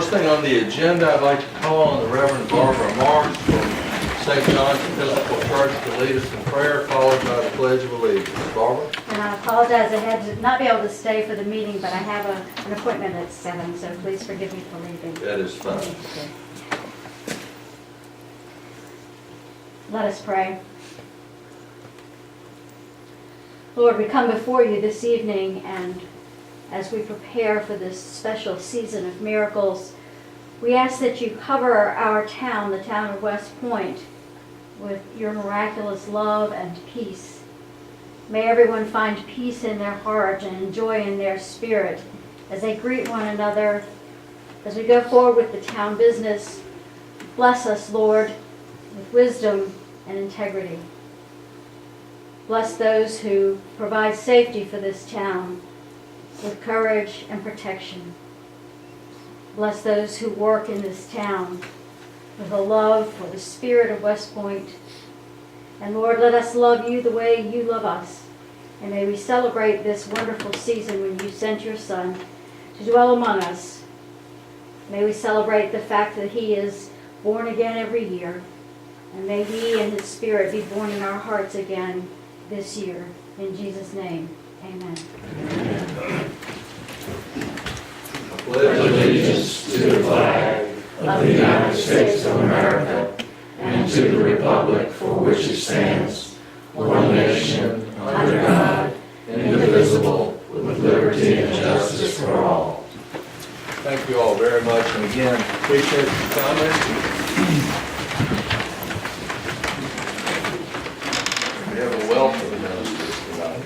First thing on the agenda, I'd like to call on the Reverend Barbara Marks from St. John's Episcopal Church to lead us in prayer, followed by the Pledge of Allegiance. Barbara? And I apologize, I had to not be able to stay for the meeting, but I have an appointment at 7, so please forgive me for leaving. That is fine. Let us pray. Lord, we come before you this evening, and as we prepare for this special season of miracles, we ask that you cover our town, the town of West Point, with your miraculous love and peace. May everyone find peace in their heart and joy in their spirit as they greet one another. As we go forward with the town business, bless us, Lord, with wisdom and integrity. Bless those who provide safety for this town with courage and protection. Bless those who work in this town with a love for the spirit of West Point. And Lord, let us love you the way you love us. And may we celebrate this wonderful season when you sent your Son to dwell among us. May we celebrate the fact that he is born again every year. And may he and his spirit be born in our hearts again this year. In Jesus' name, amen. Pledge Allegiance to the flag of the United States of America and to the republic for which it stands, one nation, under God, indivisible, with liberty and justice for all. Thank you all very much, and again, appreciate your comments. We have a wealth of announcements tonight.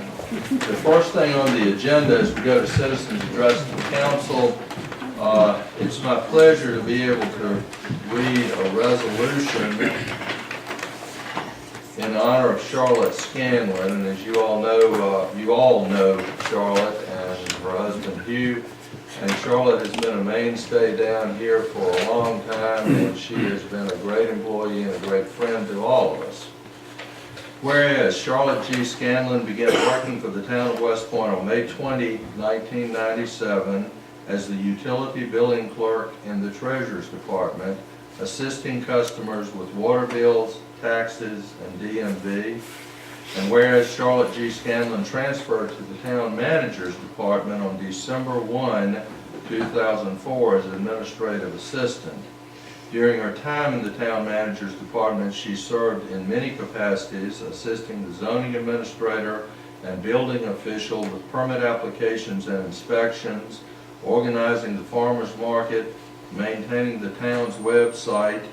The first thing on the agenda is we go to citizens address to council. It's my pleasure to be able to read a resolution in honor of Charlotte Scanlon, and as you all know Charlotte and her husband Hugh. And Charlotte has been a mainstay down here for a long time, and she has been a great employee and a great friend to all of us. Whereas Charlotte G. Scanlon began working for the town of West Point on May 20, 1997, as the utility billing clerk in the Treasurer's Department, assisting customers with water bills, taxes, and DMV. And whereas Charlotte G. Scanlon transferred to the Town Manager's Department on December 1, 2004 as Administrative Assistant. During her time in the Town Manager's Department, she served in many capacities, assisting the zoning administrator and building official with permit applications and inspections, organizing the farmers market, maintaining the town's website.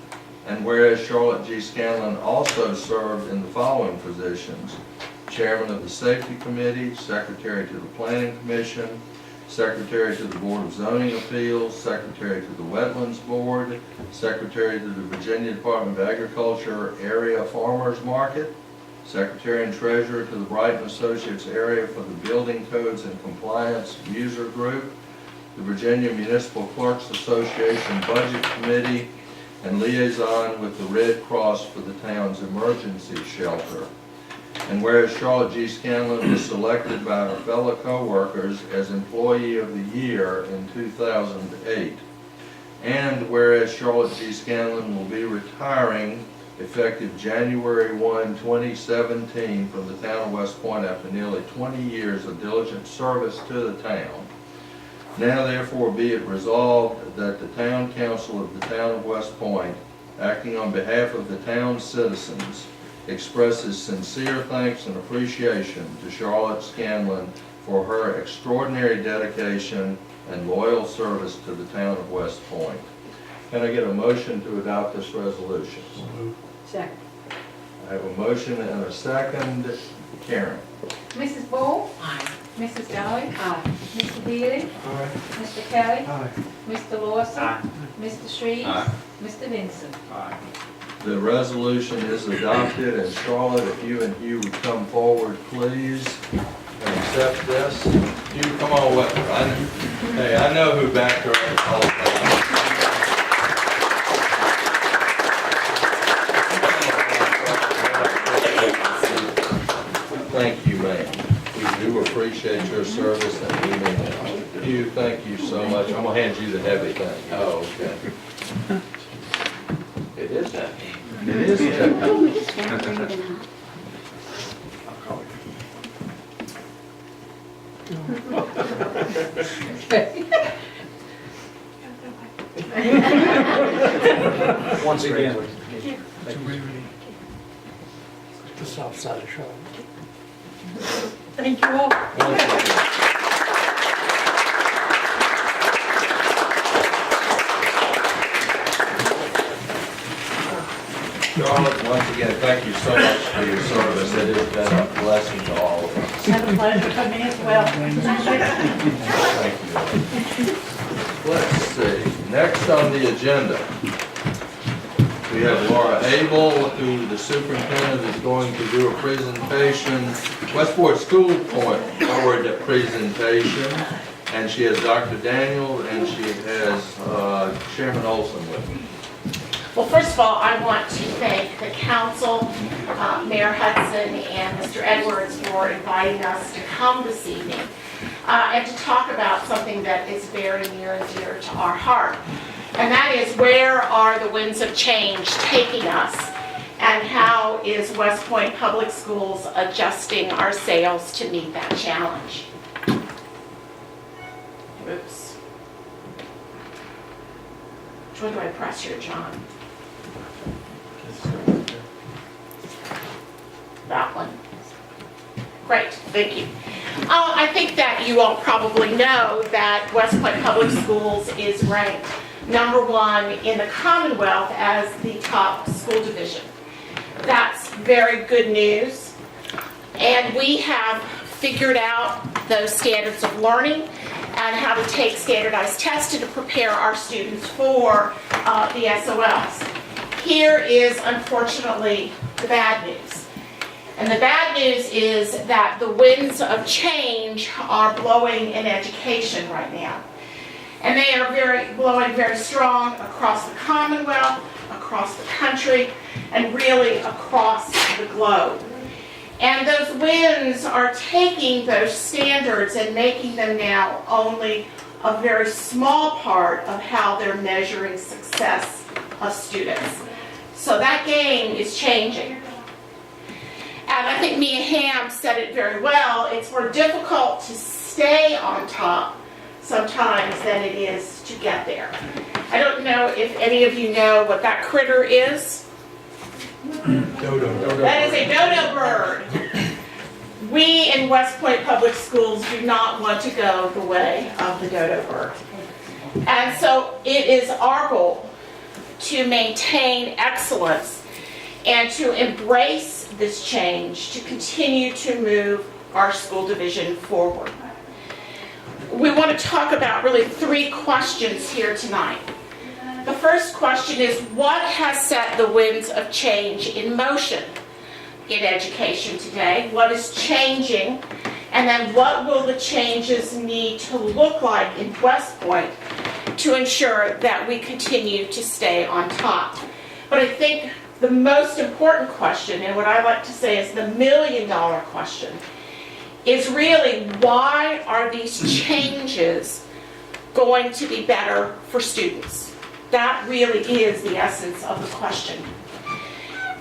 And whereas Charlotte G. Scanlon also served in the following positions: Chairman of the Safety Committee, Secretary to the Planning Commission, Secretary to the Board of Zoning Appeals, Secretary to the Wetlands Board, Secretary to the Virginia Department of Agriculture Area Farmers Market, Secretary and Treasurer to the Brighton Associates Area for the Building Codes and Compliance User Group, the Virginia Municipal Clerks Association Budget Committee, and liaison with the Red Cross for the town's emergency shelter. And whereas Charlotte G. Scanlon was selected by her fellow co-workers as Employee of the Year in 2008. And whereas Charlotte G. Scanlon will be retiring effective January 1, 2017 from the town of West Point after nearly 20 years of diligent service to the town. Now therefore be it resolved that the Town Council of the Town of West Point, acting on behalf of the town's citizens, expresses sincere thanks and appreciation to Charlotte Scanlon for her extraordinary dedication and loyal service to the town of West Point. Can I get a motion to adopt this resolution? Second. I have a motion and a second. Karen? Mrs. Bull? Aye. Mrs. Dowling? Aye. Mr. Deary? Aye. Mr. Kelly? Aye. Mr. Lawson? Aye. Mr. Shreves? Aye. Mr. Vincent? Aye. The resolution is adopted, and Charlotte, if you and Hugh would come forward, please, and accept this. Hugh, come on with her. Hey, I know who backed her up all the time. Thank you, ma'am. We do appreciate your service, and we mean it. Hugh, thank you so much. much. I'm gonna hand you the heavy thing. Oh, okay. It is that. It is heavy. Oh, we just want to bring it in. Once again. The south side of Charlotte. Thank you all. Charlotte, once again, thank you so much for your service. It has been a blessing to all of us. Have a pleasure coming as well. Thank you. Let's see, next on the agenda, we have Laura Abel, who the superintendent is going to do a presentation, Westport School Board presentation, and she has Dr. Daniel and she has Chairman Olson with her. Well, first of all, I want to thank the council, Mayor Hudson and Mr. Edwards for inviting us to come this evening and to talk about something that is very near and dear to our heart. And that is, where are the winds of change taking us? And how is West Point Public Schools adjusting our sails to meet that challenge? Oops. Which one do I press here, John? That one. Great, thank you. I think that you all probably know that West Point Public Schools is ranked #1 in the Commonwealth as the top school division. That's very good news. And we have figured out those standards of learning and how to take standardized tests to prepare our students for the SOLs. Here is, unfortunately, the bad news. And the bad news is that the winds of change are blowing in education right now. And they are blowing very strong across the Commonwealth, across the country, and really across the globe. And those winds are taking those standards and making them now only a very small part of how they're measuring success of students. So that game is changing. And I think Mia Hamm said it very well. It's more difficult to stay on top sometimes than it is to get there. I don't know if any of you know what that critter is. Dodo. That is a dodo bird. We in West Point Public Schools do not want to go the way of the dodo bird. And so it is our goal to maintain excellence and to embrace this change, to continue to move our school division forward. We want to talk about really 3 questions here tonight. The first question is, what has set the winds of change in motion in education today? What is changing? And then what will the changes need to look like in West Point to ensure that we continue to stay on top? But I think the most important question, and what I like to say is the million-dollar question, is really, why are these changes going to be better for students? That really is the essence of the question.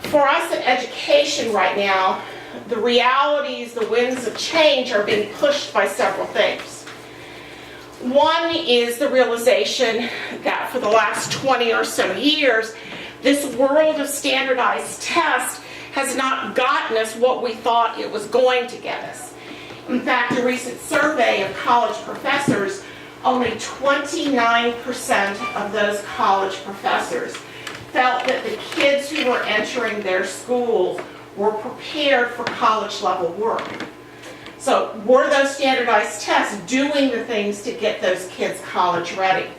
For us in education right now, the realities, the winds of change are being pushed by several things. One is the realization that for the last 20 or so years, this world of standardized tests has not gotten us what we thought it was going to get us. In fact, a recent survey of college professors, only 29% of those college professors felt that the kids who were entering their schools were prepared for college level work. So were those standardized tests doing the things to get those kids college ready?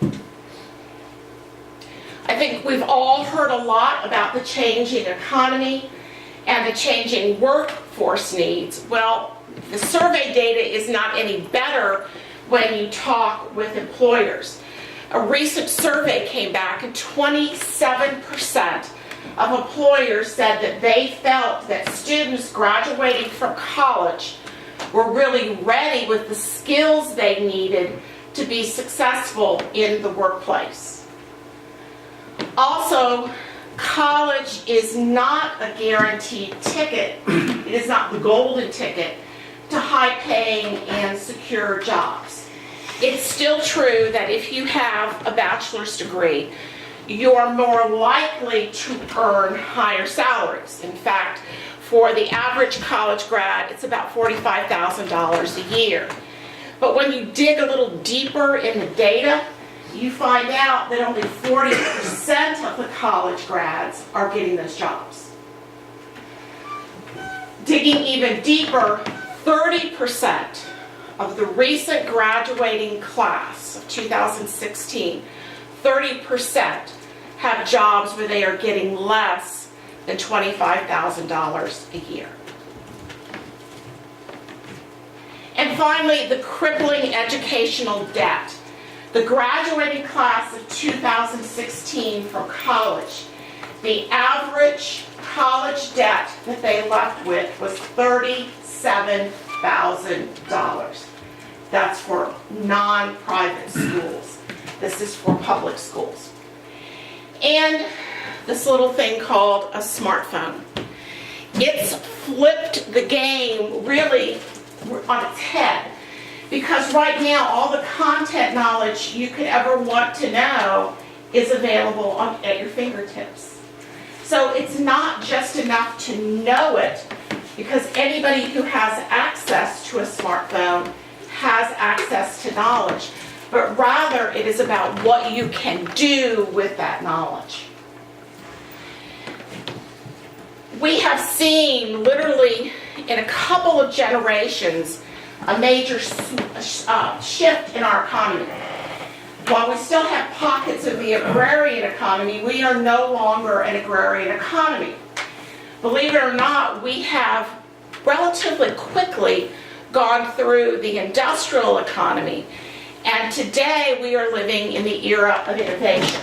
I think we've all heard a lot about the changing economy and the changing workforce needs. Well, the survey data is not any better when you talk with employers. A recent survey came back and 27% of employers said that they felt that students graduating from college were really ready with the skills they needed to be successful in the workplace. Also, college is not a guaranteed ticket. It is not the golden ticket to high-paying and secure jobs. It's still true that if you have a bachelor's degree, you're more likely to earn higher salaries. In fact, for the average college grad, it's about $45,000 a year. But when you dig a little deeper in the data, you find out that only 40% of the college grads are getting those jobs. Digging even deeper, 30% of the recent graduating class of 2016, 30% have jobs where they are getting less than $25,000 a year. And finally, the crippling educational debt. The graduating class of 2016 from college, the average college debt that they left with was $37,000. That's for non-private schools. This is for public schools. And this little thing called a smartphone. It's flipped the game really on its head, because right now all the content knowledge you could ever want to know is available at your fingertips. So it's not just enough to know it, because anybody who has access to a smartphone has access to knowledge, but rather it is about what you can do with that knowledge. We have seen literally in a couple of generations a major shift in our economy. While we still have pockets of the agrarian economy, we are no longer an agrarian economy. Believe it or not, we have relatively quickly gone through the industrial economy, and today we are living in the era of innovation.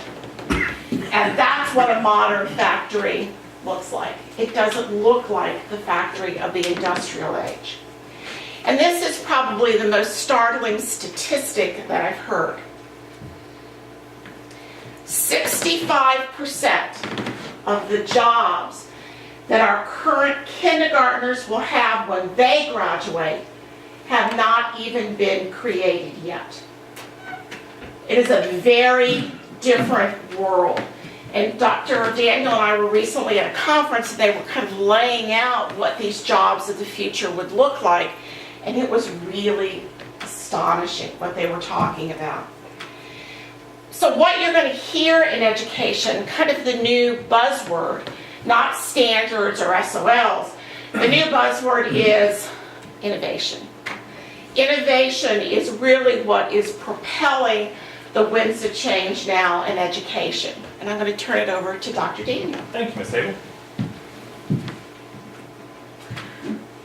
And that's what a modern factory looks like. It doesn't look like the factory of the industrial age. And this is probably the most startling statistic that I've heard. 65% of the jobs that our current kindergartners will have when they graduate have not even been created yet. It is a very different world. And Dr. Daniel and I were recently at a conference, and they were kind of laying out what these jobs of the future would look like. And it was really astonishing what they were talking about. So what you're going to hear in education, kind of the new buzzword, not standards or SOLs, the new buzzword is innovation. Innovation is really what is propelling the winds of change now in education. And I'm going to turn it over to Dr. Daniel. Thank you, Ms. Abel.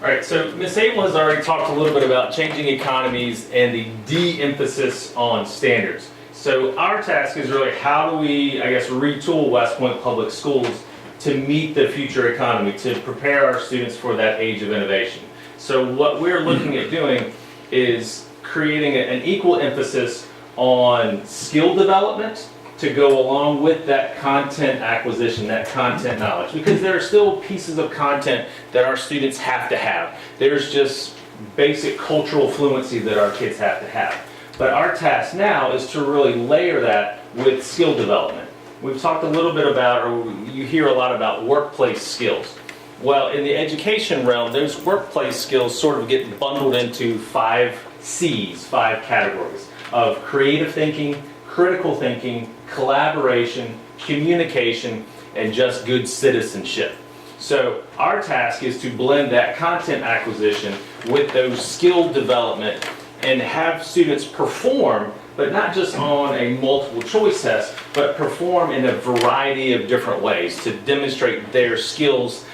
All right, so Ms. Abel has already talked a little bit about changing economies and the de-emphasis on standards. So our task is really how do we, I guess, retool West Point Public Schools to meet the future economy, to prepare our students for that age of innovation. So what we're looking at doing is creating an equal emphasis on skill development to go along with that content acquisition, that content knowledge, because there are still pieces of content that our students have to have. There's just basic cultural fluency that our kids have to have. But our task now is to really layer that with skill development. We've talked a little bit about, or you hear a lot about workplace skills. Well, in the education realm, those workplace skills sort of get bundled into 5 C's, 5 categories of creative thinking, critical thinking, collaboration, communication, and just good citizenship. So our task is to blend that content acquisition with those skill development and have students perform, but not just on a multiple choice test, but perform in a variety of different ways to demonstrate their skills,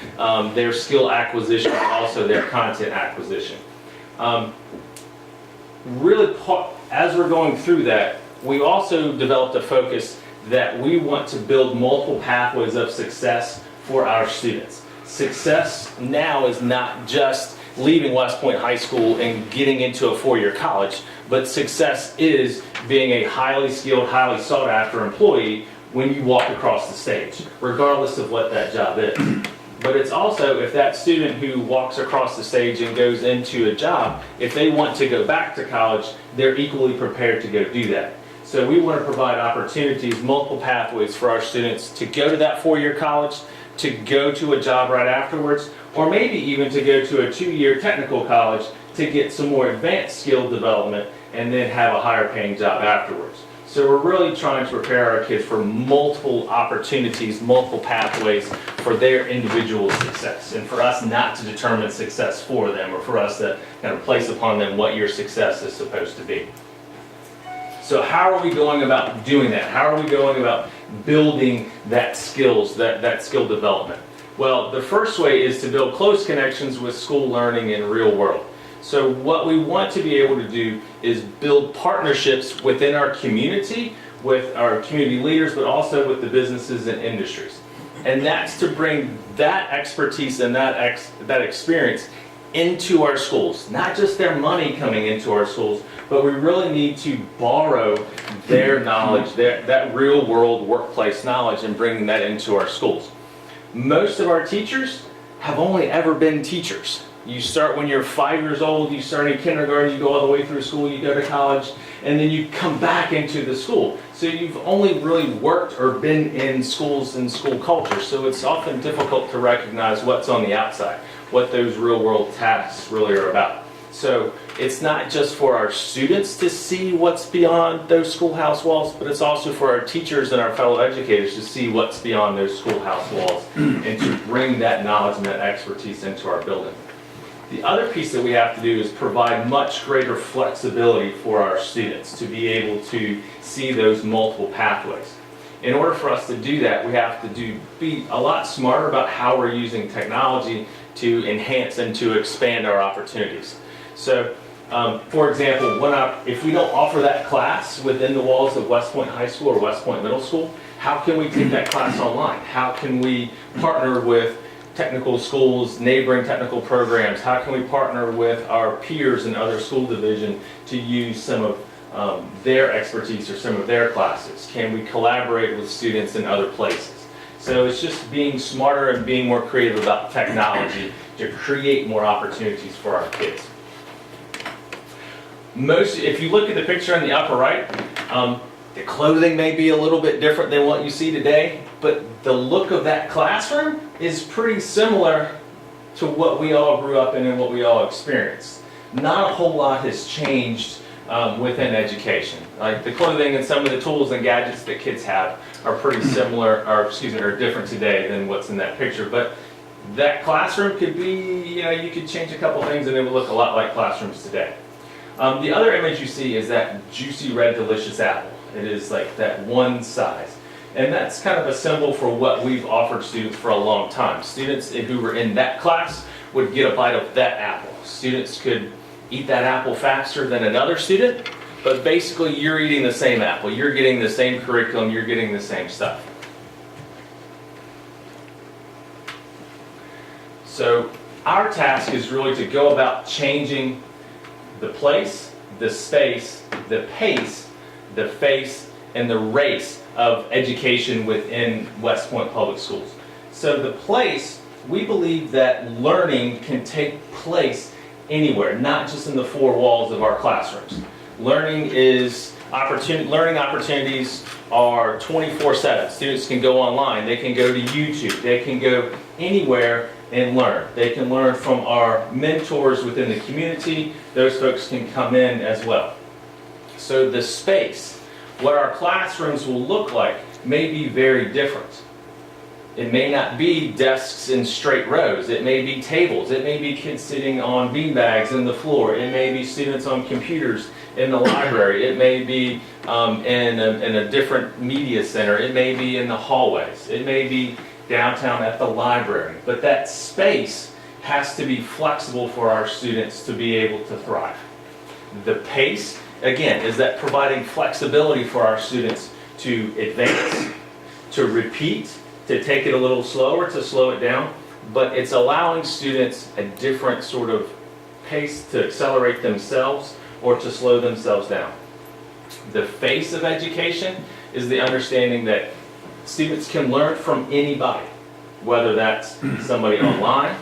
their skill acquisition, and also their content acquisition. Really, as we're going through that, we also developed a focus that we want to build multiple pathways of success for our students. Success now is not just leaving West Point High School and getting into a 4-year college, but success is being a highly skilled, highly sought after employee when you walk across the stage, regardless of what that job is. But it's also if that student who walks across the stage and goes into a job, if they want to go back to college, they're equally prepared to go do that. So we want to provide opportunities, multiple pathways for our students to go to that 4-year college, to go to a job right afterwards, or maybe even to go to a 2-year technical college to get some more advanced skill development and then have a higher paying job afterwards. So we're really trying to prepare our kids for multiple opportunities, multiple pathways for their individual success, and for us not to determine success for them, or for us to kind of place upon them what your success is supposed to be. So how are we going about doing that? How are we going about building that skills, that skill development? Well, the first way is to build close connections with school learning in real world. So what we want to be able to do is build partnerships within our community, with our community leaders, but also with the businesses and industries. And that's to bring that expertise and that experience into our schools. Not just their money coming into our schools, but we really need to borrow their knowledge, that real world workplace knowledge, and bringing that into our schools. Most of our teachers have only ever been teachers. You start when you're 5 years old, you start in kindergarten, you go all the way through school, you go to college, and then you come back into the school. So you've only really worked or been in schools and school culture, so it's often difficult to recognize what's on the outside, what those real world tasks really are about. So it's not just for our students to see what's beyond those schoolhouse walls, but it's also for our teachers and our fellow educators to see what's beyond those schoolhouse walls and to bring that knowledge and that expertise into our building. The other piece that we have to do is provide much greater flexibility for our students to be able to see those multiple pathways. In order for us to do that, we have to be a lot smarter about how we're using technology to enhance and to expand our opportunities. So, for example, if we don't offer that class within the walls of West Point High School or West Point Middle School, how can we take that class online? How can we partner with technical schools, neighboring technical programs? How can we partner with our peers in other school division to use some of their expertise or some of their classes? Can we collaborate with students in other places? So it's just being smarter and being more creative about technology to create more opportunities for our kids. If you look at the picture on the upper right, the clothing may be a little bit different than what you see today, but the look of that classroom is pretty similar to what we all grew up in and what we all experienced. Not a whole lot has changed within education. Like the clothing and some of the tools and gadgets that kids have are pretty similar, are different today than what's in that picture. But that classroom could be, you could change a couple things and it would look a lot like classrooms today. The other image you see is that juicy red delicious apple. It is like that one size. And that's kind of a symbol for what we've offered students for a long time. Students who were in that class would get a bite of that apple. Students could eat that apple faster than another student, but basically you're eating the same apple. You're getting the same curriculum, you're getting the same stuff. So our task is really to go about changing the place, the space, the pace, the face, and the race of education within West Point Public Schools. So the place, we believe that learning can take place anywhere, not just in the four walls of our classrooms. Learning opportunities are 24/7. Students can go online, they can go to YouTube, they can go anywhere and learn. They can learn from our mentors within the community. Those folks can come in as well. So the space, what our classrooms will look like, may be very different. It may not be desks in straight rows. It may be tables. It may be kids sitting on beanbags in the floor. It may be students on computers in the library. It may be in a different media center. It may be in the hallways. It may be downtown at the library. But that space has to be flexible for our students to be able to thrive. The pace, again, is that providing flexibility for our students to advance, to repeat, to take it a little slower, to slow it down, but it's allowing students a different sort of pace to accelerate themselves or to slow themselves down. The face of education is the understanding that students can learn from anybody, whether that's somebody online,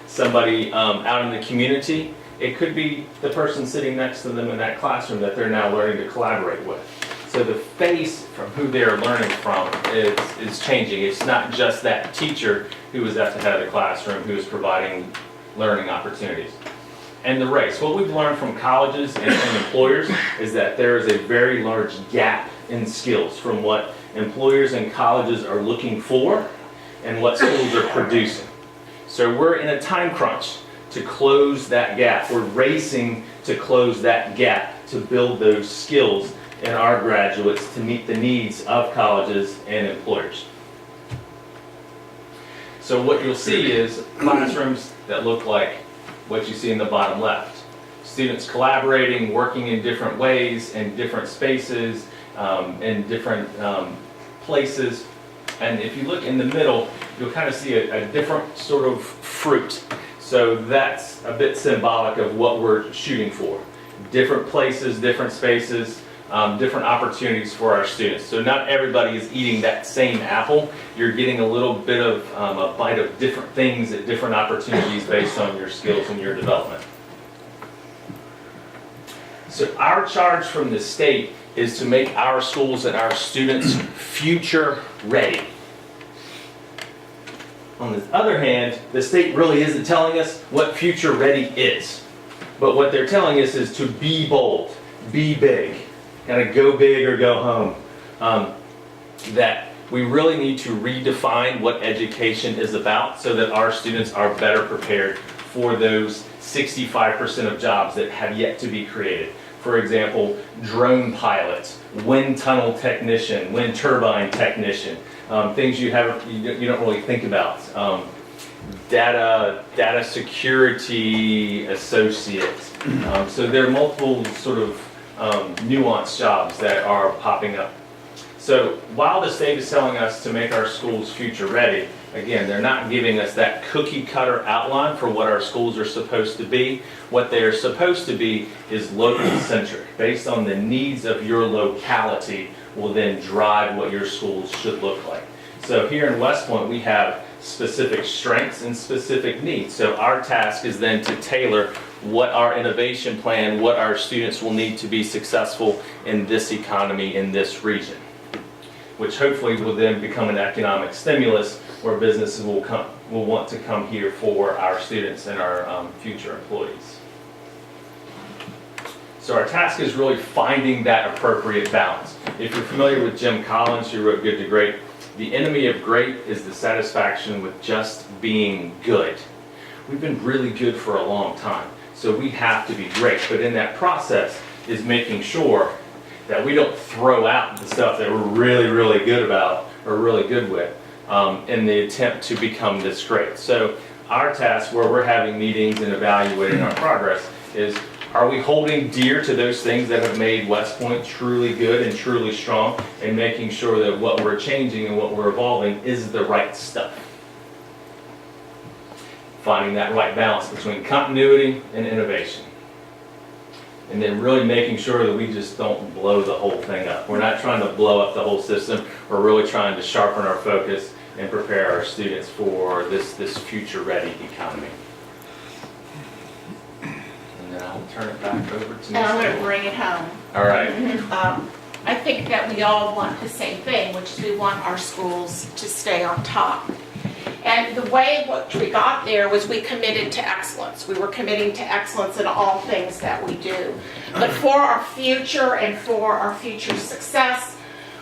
somebody out in the community. It could be the person sitting next to them in that classroom that they're now learning to collaborate with. So the face from who they're learning from is changing. It's not just that teacher who is at the head of the classroom who is providing learning opportunities. And the race. What we've learned from colleges and employers is that there is a very large gap in skills from what employers and colleges are looking for and what schools are producing. So we're in a time crunch to close that gap. We're racing to close that gap to build those skills in our graduates to meet the needs of colleges and employers. So what you'll see is classrooms that look like what you see in the bottom left. Students collaborating, working in different ways, in different spaces, in different places. And if you look in the middle, you'll kind of see a different sort of fruit. So that's a bit symbolic of what we're shooting for. Different places, different spaces, different opportunities for our students. So not everybody is eating that same apple. You're getting a little bit of a bite of different things at different opportunities based on your skills and your development. So our charge from the state is to make our schools and our students future ready. On the other hand, the state really isn't telling us what future ready is. But what they're telling us is to be bold, be big, kind of go big or go home. That we really need to redefine what education is about so that our students are better prepared for those 65% of jobs that have yet to be created. For example, drone pilots, wind tunnel technician, wind turbine technician, things you don't really think about. Data security associate. So there are multiple sort of nuanced jobs that are popping up. So while the state is telling us to make our schools future ready, again, they're not giving us that cookie cutter outline for what our schools are supposed to be. What they are supposed to be is local centric, based on the needs of your locality will then drive what your schools should look like. So here in West Point, we have specific strengths and specific needs. So our task is then to tailor what our innovation plan, what our students will need to be successful in this economy, in this region, which hopefully will then become an economic stimulus where businesses will want to come here for our students and our future employees. So our task is really finding that appropriate balance. If you're familiar with Jim Collins, who wrote Good to Great, the enemy of great is the satisfaction with just being good. We've been really good for a long time, so we have to be great. But in that process is making sure that we don't throw out the stuff that we're really, really good about or really good with in the attempt to become this great. So our task, where we're having meetings and evaluating our progress, is are we holding dear to those things that have made West Point truly good and truly strong, and making sure that what we're changing and what we're evolving is the right stuff? Finding that right balance between continuity and innovation. And then really making sure that we just don't blow the whole thing up. We're not trying to blow up the whole system. We're really trying to sharpen our focus and prepare our students for this future-ready economy. And then I'll turn it back over to And I'm going to Ms. bring it home. All right. I think that we all want the same thing, which is we want our schools to stay on top. And the way what we got there was we committed to excellence. We were committing to excellence in all things that we do. But for our future and for our future success,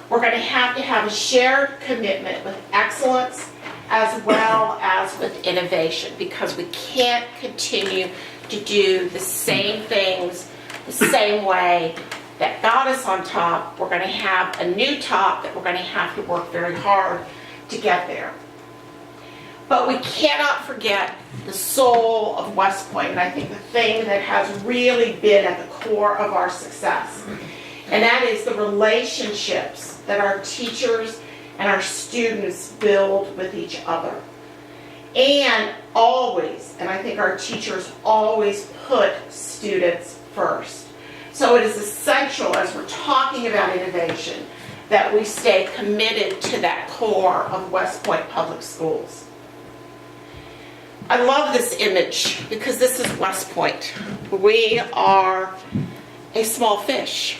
we're going to have a shared commitment with excellence as well as with innovation, because we can't continue to do the same things the same way that got us on top. We're going to have a new top that we're going to have to work very hard to get there. But we cannot forget the soul of West Point, and I think the thing that has really been at the core of our success, and that is the relationships that our teachers and our students build with each other. And always, and I think our teachers always put students first. So it is essential, as we're talking about innovation, that we stay committed to that core of West Point Public Schools. I love this image because this is West Point. We are a small fish,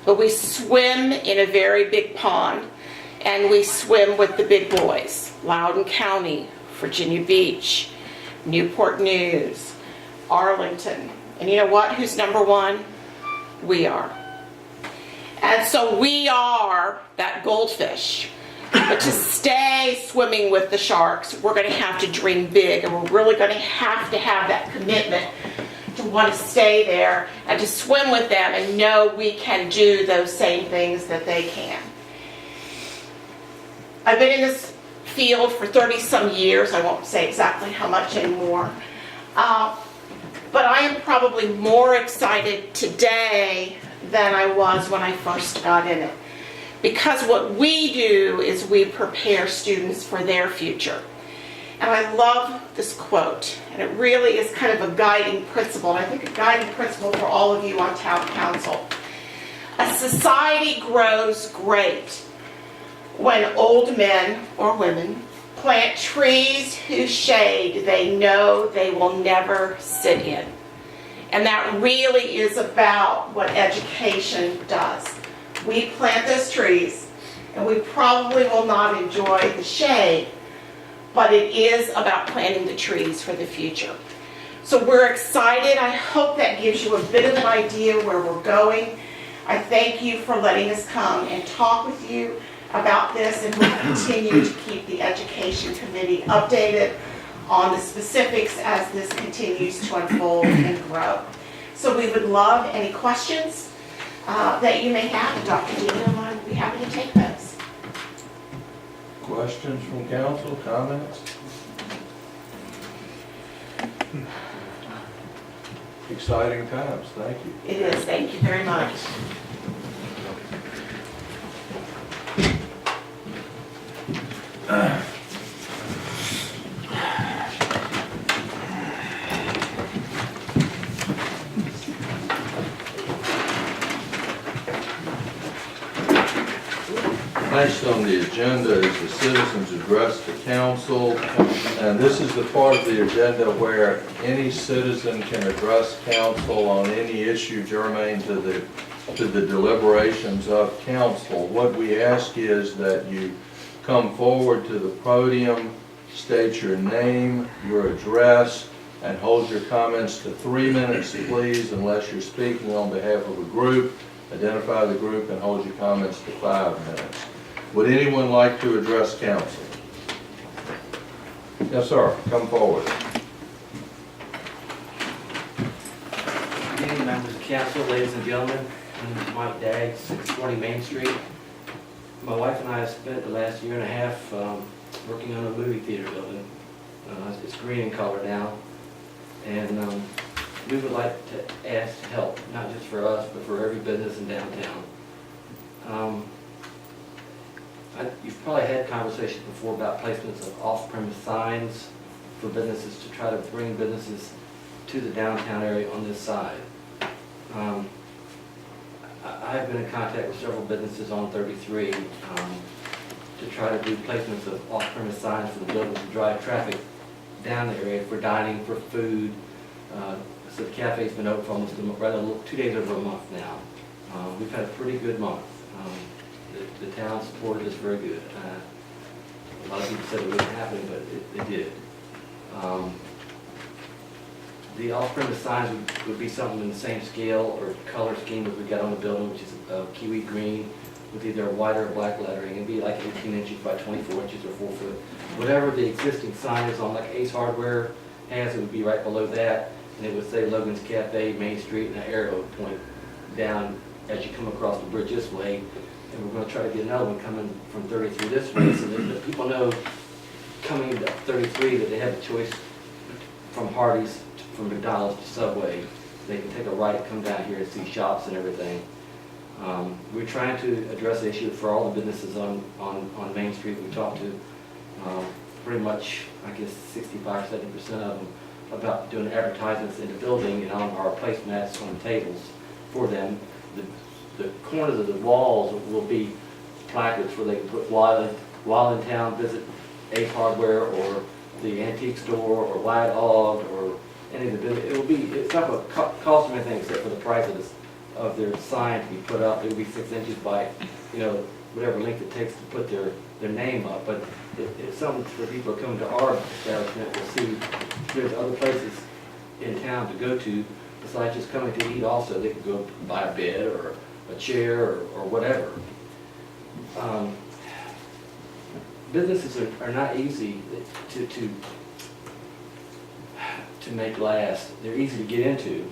but we swim in a very big pond, and we swim with the big boys. Loudoun County, Virginia Beach, Newport News, Arlington. And you know what? Who's number one? We are. And so we are that goldfish. But to stay swimming with the sharks, we're going to have to dream big, and we're really going to have that commitment to want to stay there and to swim with them and know we can do those same things that they can. I've been in this field for 30-some years. I won't say exactly how much anymore. But I am probably more excited today than I was when I first got in it. Because what we do is we prepare students for their future. And I love this quote, and it really is kind of a guiding principle, and I think a guiding principle for all of you on town council. A society grows great when old men or women plant trees whose shade they know they will never sit in. And that really is about what education does. We plant those trees, and we probably will not enjoy the shade, but it is about planting the trees for the future. So we're excited. I hope that gives you a bit of an idea where we're going. I thank you for letting us come and talk with you about this, and we'll continue to keep the Education Committee updated on the specifics as this continues to unfold and grow. So we would love any questions that you may have, and Dr. Dino and I would be happy to take those. Questions from council, comments? Exciting times, thank you. It is, thank you very much. Next on the agenda is the citizens' address to council, and this is the part of the agenda where any citizen can address council on any issue germane to the deliberations of council. What we ask is that you come forward to the podium, state your name, your address, and hold your comments to 3 minutes, please, unless you're speaking on behalf of a group. Identify the group and hold your comments to 5 minutes. Would anyone like to address council? Yes, sir. Come forward. Good evening, members of council, ladies and gentlemen. My name is Mike Dagg, 620 Main Street. My wife and I have spent the last year and a half working on a movie theater building. It's green in color now, and we would like to ask help, not just for us, but for every business in downtown. You've probably had conversations before about placements of off-premise signs for businesses to try to bring businesses to the downtown area on this side. I've been in contact with several businesses on 33 to try to do placements of off-premise signs for the buildings to drive traffic down the area for dining, for food. So the cafe's been open for almost 2 days over a month now. We've had a pretty good month. The town supported us very good. A lot of people said it wouldn't happen, but it did. The off-premise signs would be something in the same scale or color scheme as we got on the building, which is kiwi green with either white or black lettering. It'd be like 18 inches by 24 inches or 4 foot. Whatever the existing sign is on, like Ace Hardware has, it would be right below that. And it would say Logan's Cafe, Main Street, and an arrow point down as you come across the bridge this way. And we're going to try to get another one coming from 33 this way, so that people know coming to 33 that they have a choice from Hardee's, from McDonald's to Subway. They can take a right and come down here and see shops and everything. We're trying to address the issue for all the businesses on Main Street we talked to. Pretty much, I guess 65–70% of them about doing advertisements in the building and on our placemats on the tables for them. The corners of the walls will be placards where they can put while in town, visit Ace Hardware or the antique store or White Hog or any of the business. It's not going to cost them anything except for the price of their sign to be put up. It'll be 6 inches by, whatever length it takes to put their name up. But it's something for people who come to our establishment will see there's other places in town to go to besides just coming to eat also. They can go buy a bed or a chair or whatever. Businesses are not easy to make last. They're easy to get into,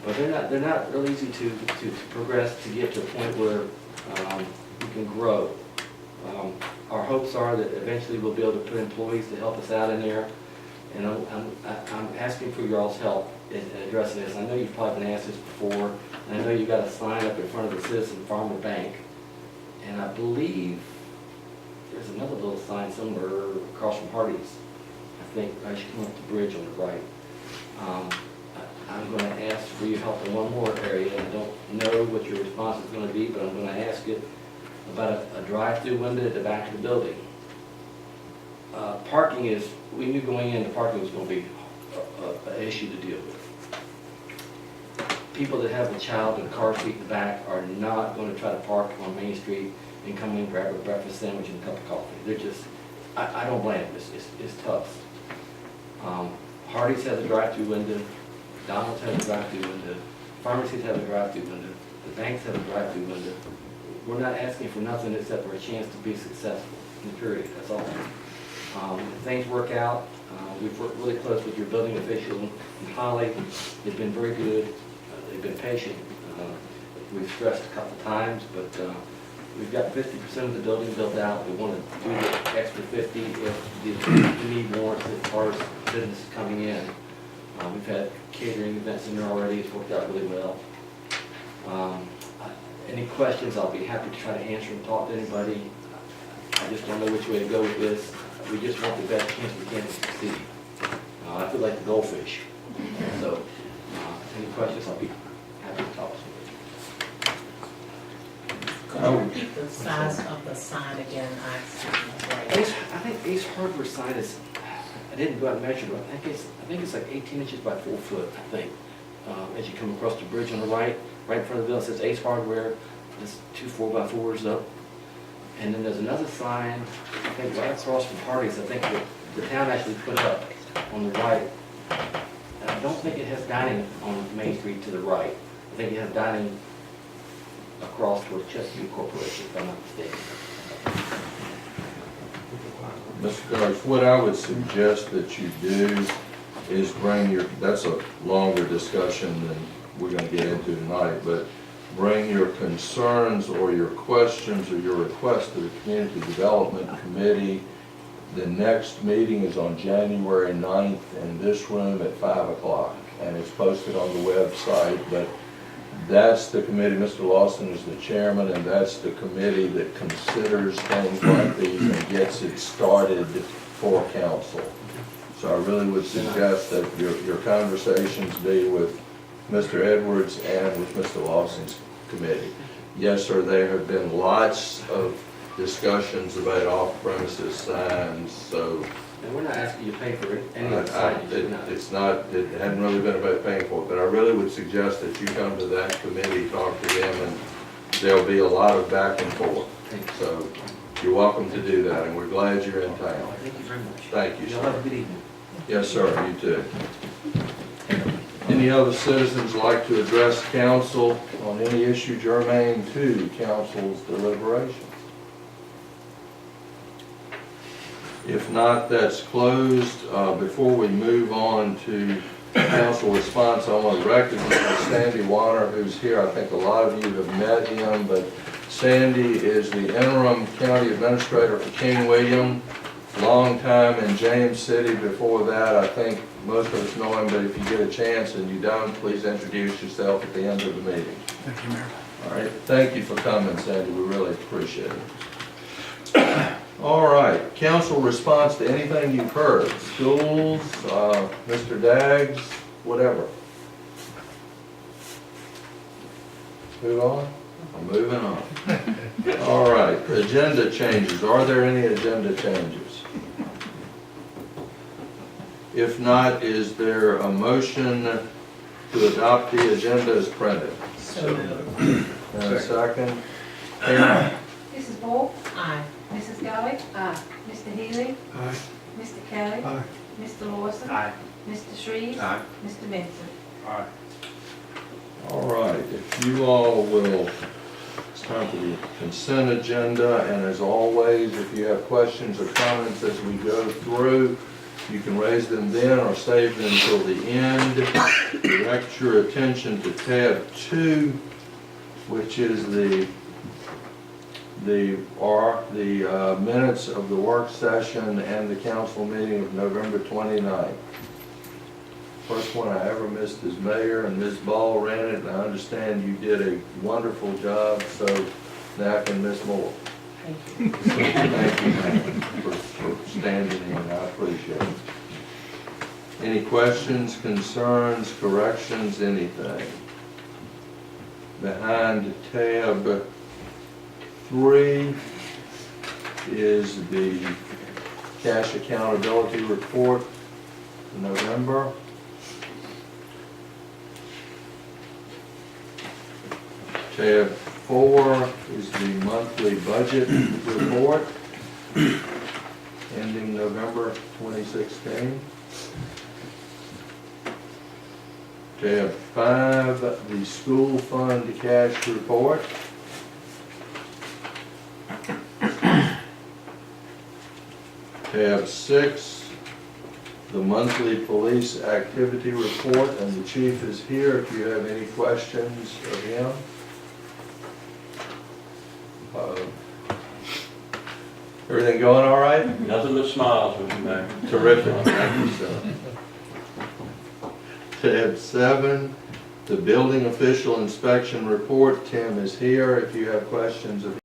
but they're not really easy to progress to get to a point where you can grow. Our hopes are that eventually we'll be able to put employees to help us out in there, and I'm asking for your all's help in addressing this. I know you've probably been asked this before, and I know you got a sign up in front of the Citizen Farmer Bank, and I believe there's another little sign somewhere across from Hardee's. I think I should come up the bridge on the right. I'm going to ask for your help in one more area. I don't know what your response is going to be, but I'm going to ask it about a drive-through window at the back of the building. Parking is, we knew going in, the parking was going to be an issue to deal with. People that have a child in a car seat in the back are not going to try to park on Main Street and come in, grab a breakfast sandwich and a cup of coffee. They're just, I don't blame them. It's tough. Hardee's has a drive-through window. Donald's has a drive-through window. Pharmacies have a drive-through window. The banks have a drive-through window. We're not asking for nothing except for a chance to be successful, in period. That's all. If things work out, we've worked really close with your building official in Holly. They've been very good. They've been patient. We've stressed a couple times, but we've got 50% of the building built out. We want to do the extra 50 if the need warrants as far as business coming in. We've had catering events in there already. It's worked out really well. Any questions, I'll be happy to try to answer and talk to anybody. I just don't know which way to go with this. We just want the best chance we can to succeed. I feel like the goldfish. So, any questions, I'll be happy to talk to you. Could you repeat the size of the sign again? I think Ace Hardware sign is, I didn't go out and measure, but I think it's like 18 inches by 4 foot, I think. As you come across the bridge on the right in front of the building, it says Ace Hardware. There's 2 4x4s up. And then there's another sign, I think right across from Hardee's, I think that the town actually put up on the right. And I don't think it has dining on Main Street to the right. I think it has dining across towards Chesapeake Corporation, if I'm not mistaken. Mr. Garsh, what I would suggest that you do is bring your, that's a longer discussion than we're going to get into tonight, but bring your concerns or your questions or your requests to the Community Development Committee. The next meeting is on January 9th in this room at 5 o'clock, and it's posted on the website, but that's the committee. Mr. Lawson is the chairman, and that's the committee that considers things like these and gets it started for council. So I really would suggest that your conversations be with Mr. Edwards and with Mr. Lawson's committee. Yes, sir, there have been lots of discussions about off-premises signs, so And we're not asking you to pay for any of the signage. it's not, it hadn't really been about paying for it, but I really would suggest that you come to that committee, talk to them, and there'll be a lot of back and forth. So you're welcome to do that, and we're glad you're in town. Thank you very much. Thank you, Y'all sir. have a good evening. Yes, sir, you too. Any other citizens like to address council on any issue germane to council's deliberations? If not, that's closed. Before we move on to council response, I want to recognize Sandy Warner, who's here. I think a lot of you have met him, but Sandy is the interim county administrator for King William. Long time in James City. Before that, I think most of us know him, but if you get a chance and you don't, please introduce yourself at the end of the meeting. Thank you, Mayor. All right, thank you for coming, Sandy, we really appreciate it. All right, council response to anything you've heard, schools, Mr. Daggs, whatever. Move on? I'm moving on. All right, agenda changes. Are there any agenda changes? If not, is there a motion to adopt the agenda as printed? And a second? Karen? Mrs. Bolt, Aye. Mrs. Gully, Mr. Healy, Aye. Mr. Kelly, Aye. Mr. Lawson, Aye. Mr. Shreves, Aye. Mr. Benson. Aye. All right, if you all will, it's time for the consent agenda, and as always, if you have questions or comments as we go through, you can raise them then or save them until the end. Direct your attention to tab 2, which is the minutes of the work session and the council meeting of November 29th. First one I ever missed as mayor, and Ms. Ball ran it, and I understand you did a wonderful job, so now I can miss more. Thank you. Thank you, ma'am, for standing in, I appreciate it. Any questions, concerns, corrections, anything? Behind tab 3 is the cash accountability report for November. Tab 4 is the monthly budget report ending November 2016. Tab 5, the school fund cash report. Tab 6, the monthly police activity report, and the chief is here if you have any questions of him. Everything going all right? Nothing but smiles with you, Mayor. Terrific, thank you, sir. Tab 7, the building official inspection report. Tim is here if you have questions of